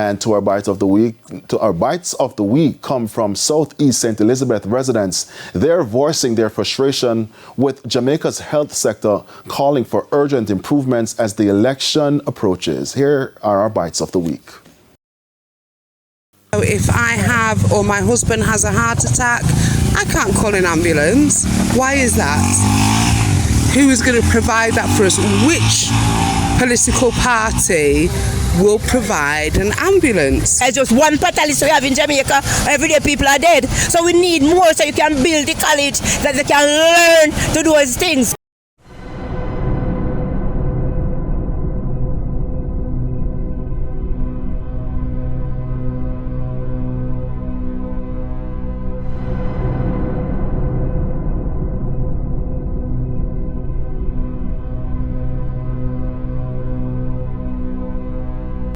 And our bites of the week come from Southeast St. Elizabeth residents. They're voicing their frustration with Jamaica's health sector, calling for urgent improvements as the election approaches. Here are our bites of the week. If I have or my husband has a heart attack, I can't call an ambulance. Why is that? Who is going to provide that for us? Which political party will provide an ambulance? There's just one fatality we have in Jamaica. Every day people are dead. So we need more so you can build the college that they can learn to do those things.